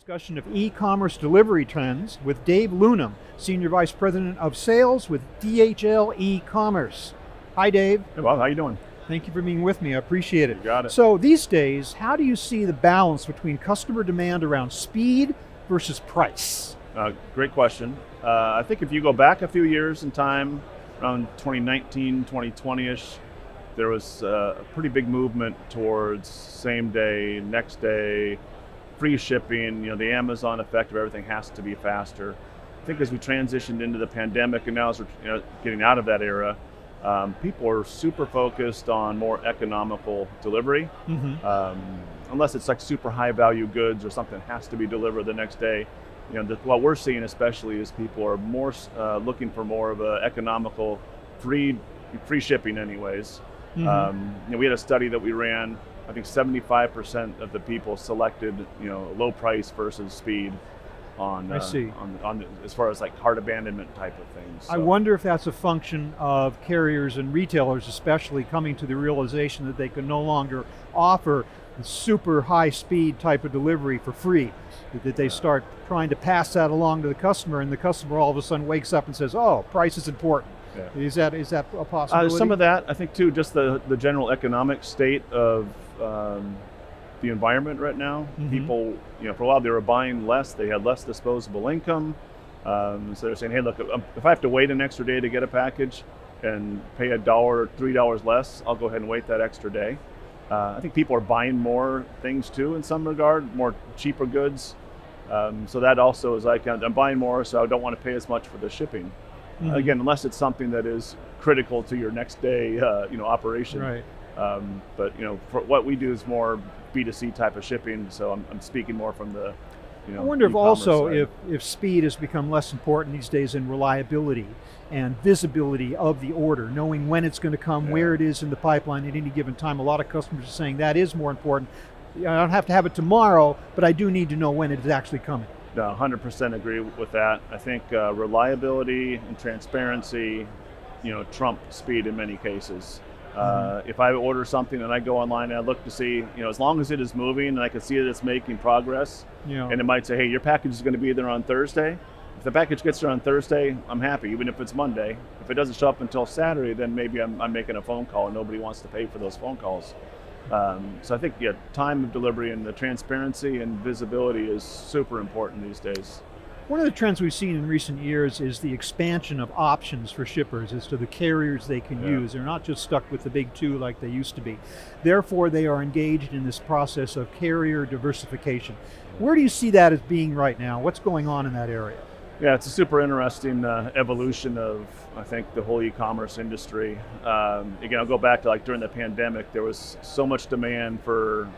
discussion of e-commerce delivery trends with Dave Loonam, Senior Vice President of Sales with DHL eCommerce. Hi, Dave. Hey, Bob, how you doing? Thank you for being with me. I appreciate it. You got it. So these days, how do you see the balance between customer demand around speed versus price? Great question. I think if you go back a few years in time, around 2019, 2020-ish, there was a pretty big movement towards same day, next day, free shipping, the Amazon effect of everything has to be faster. I think as we transitioned into the pandemic and now as we're getting out of that era, people are super focused on more economical delivery. Unless it's like super high value goods or something has to be delivered the next day. What we're seeing especially is people are more looking for more of a economical free shipping anyways. We had a study that we ran. I think 75% of the people selected, low price versus speed on as far as like cart abandonment type of things. So. I wonder if that's a function of carriers and retailers especially coming to the realization that they can no longer offer the super high speed type of delivery for free, that they start trying to pass that along to the customer, and the customer all of a sudden wakes up and says, oh, price is important. Yeah. Is that a possibility? Some of that, I think too, just the general economic state of the environment right now. People, for a while they were buying less, they had less disposable income. So they're saying, hey, look, if I have to wait an extra day to get a package and pay $1 or $3 less, I'll go ahead and wait that extra day. I think people are buying more things too in some regard, more cheaper goods. So that also is like, I'm buying more, so I don't want to pay as much for the shipping. Again, unless it's something that is critical to your next day, operation. Right. But for what we do is more B2C type of shipping, so I'm speaking more from the, I wonder if also side. if speed has become less important these days in reliability and visibility of the order, knowing when it's going to come, where it is in the pipeline at any given time. A lot of customers are saying that is more important. I don't have to have it tomorrow, but I do need to know when it is actually coming. No, 100% agree with that. I think reliability and transparency, trump speed in many cases. If I order something and I go online and I look to see, as long as it is moving and I can see that it's making progress, and it might say, hey, your package is going to be there on Thursday. If the package gets there on Thursday, I'm happy, even if it's Monday. If it doesn't show up until Saturday, then maybe I'm making a phone call and nobody wants to pay for those phone calls. So I think, time of delivery and the transparency and visibility is super important these days. One of the trends we've seen in recent years is the expansion of options for shippers as to the carriers they can use. They're not just stuck with the big two like they used to be. Therefore, they are engaged in this process of carrier diversification. Where do you see that as being right now? What's going on in that area? Yeah, it's a super interesting evolution of, I think, the whole e-commerce industry. Again, I'll go back to like during the pandemic, there was so much demand for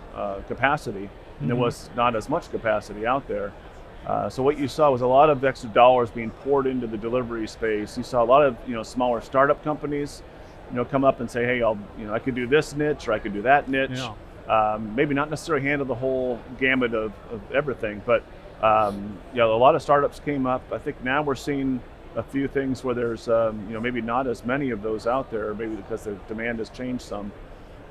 capacity, and there was not as much capacity out there. So what you saw was a lot of extra dollars being poured into the delivery space. You saw a lot of smaller startup companies, come up and say, hey, I could do this niche or I could do that niche. Maybe not necessarily handle the whole gamut of everything, but a lot of startups came up. I think now we're seeing a few things where there's maybe not as many of those out there, maybe because the demand has changed some.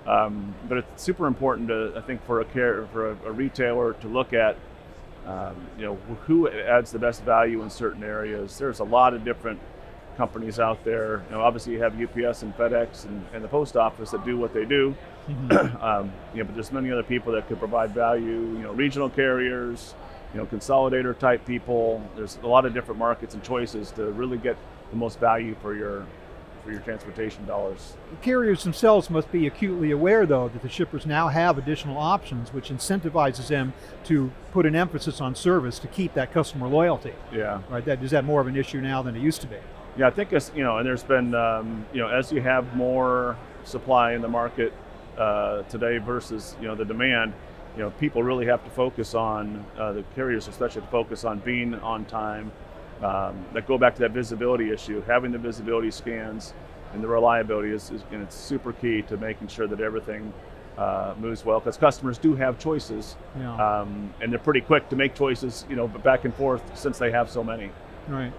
But it's super important to, I think, for a retailer to look at who adds the best value in certain areas. There's a lot of different companies out there. Obviously you have UPS and FedEx and the post office that do what they do. But there's many other people that could provide value. Regional carriers, consolidator type people. There's a lot of different markets and choices to really get the most value for your transportation dollars. The carriers themselves must be acutely aware, though, that the shippers now have additional options, which incentivizes them to put an emphasis on service to keep that customer loyalty. Yeah. Right. Is that more of an issue now than it used to be? Yeah, I think it's, and there's been, as you have more supply in the market today versus, the demand, people really have to focus on, the carriers especially, to focus on being on time. That go back to that visibility issue. Having the visibility scans and the reliability is it's super key to making sure that everything moves well, because customers do have choices, and they're pretty quick to make choices, back and forth since they have so many. Right.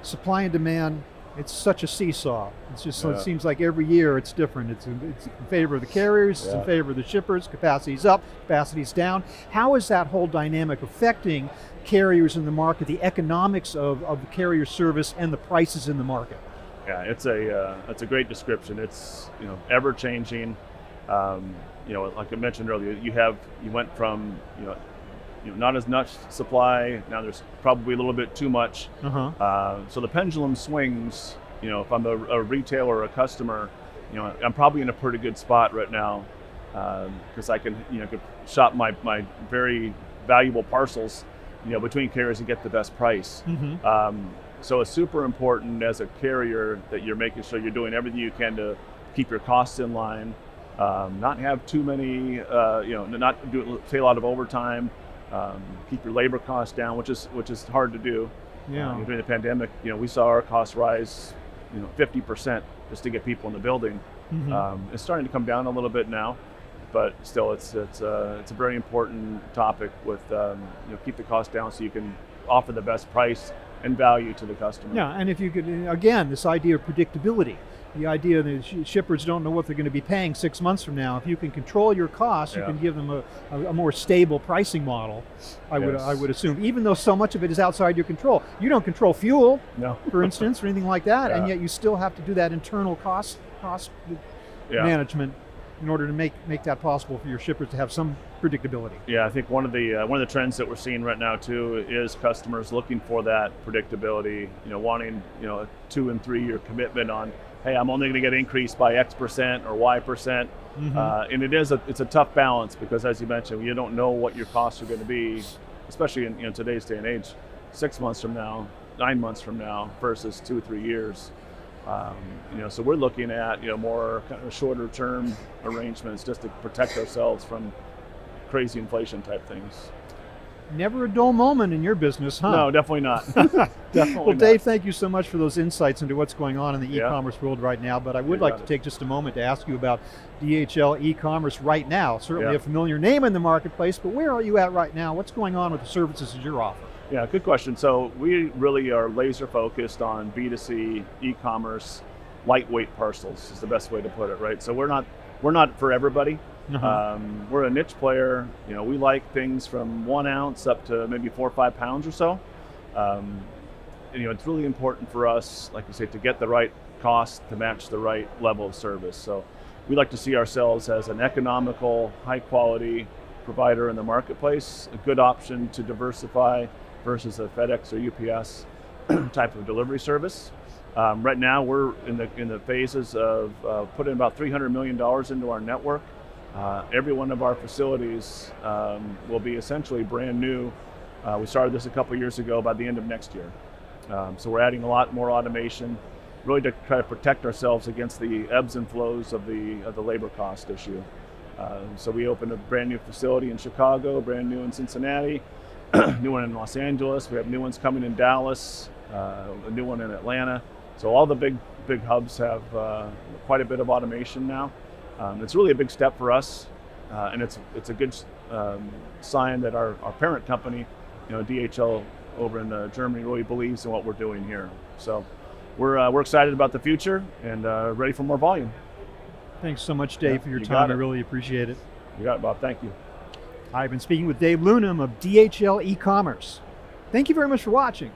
Supply and demand It's such a seesaw. It's just Yeah. it seems like every year it's different. It's in favor of the carriers, it's in Yeah. favor of the shippers, capacity's up, capacity's down. How is that whole dynamic affecting carriers in the market, the economics of the carrier service and the prices in the market? Yeah, it's a great description. It's ever changing. Like I mentioned earlier, you went from not as much supply. Now there's probably a little bit too much. So the pendulum swings. If I'm a retailer or a customer, I'm probably in a pretty good spot right now because I can could shop my very valuable parcels between carriers and get the best price. So it's super important as a carrier that you're making sure you're doing everything you can to keep your costs in line, not have too many, not pay a lot of overtime, keep your labor costs down, which is hard to do. Yeah. During the pandemic, we saw our costs rise, 50% just to get people in the building. It's starting to come down a little bit now, but still, it's a very important topic. With keep the cost down so you can offer the best price and value to the customer. Yeah, and if you could, again, this idea of predictability, the idea that shippers don't know what they're going to be paying 6 months from now. If you can control your costs, you can give them a more stable pricing model. I would assume, even though so much of it is outside your control. You don't control fuel, for instance, or anything like that, and yet you still have to do that internal cost management in order to make that possible for your shippers to have some predictability. Yeah, I think one of the trends that we're seeing right now too is customers looking for that predictability. Wanting a 2 and 3 year commitment on, hey, I'm only going to get increased by X% or Y%, and it's a tough balance because, as you mentioned, you don't know what your costs are going to be, especially in today's day and age. 6 months from now, 9 months from now, versus 2 or 3 years. So we're looking at more kind of shorter term arrangements just to protect ourselves from crazy inflation type things. Never a dull moment in your business, huh? No, definitely not. Well, Dave, thank you so much for those insights into what's going on in the e-commerce world right now. But I would like to take just a moment to ask you about DHL e-commerce right now. Certainly a familiar name in the marketplace, but where are you at right now? What's going on with the services that you're offering? Yeah, good question. So we really are laser focused on B2C e-commerce, lightweight parcels is the best way to put it, right? So we're not for everybody. We're a niche player. We like things from 1 ounce up to maybe 4 or 5 pounds or so. It's really important for us, like you say, to get the right cost to match the right level of service. So we like to see ourselves as an economical, high quality provider in the marketplace, a good option to diversify versus a FedEx or UPS type of delivery service. Right now, we're in the phases of putting about $300 million into our network. Every one of our facilities will be essentially brand new. We started this a couple years ago by the end of next year. So we're adding a lot more automation, really to try to protect ourselves against the ebbs and flows of the labor cost issue. So we opened a brand new facility in Chicago, brand new in Cincinnati, new one in Los Angeles. We have new ones coming in Dallas, a new one in Atlanta. So all the big hubs have quite a bit of automation now. It's really a big step for us, and it's a good sign that our parent company, DHL over in Germany, really believes in what we're doing here. So we're excited about the future and ready for more volume. Thanks so much, Dave, for your time. I really appreciate it. You got it, Bob. Thank you. I've been speaking with Dave Loonam of DHL eCommerce. Thank you very much for watching.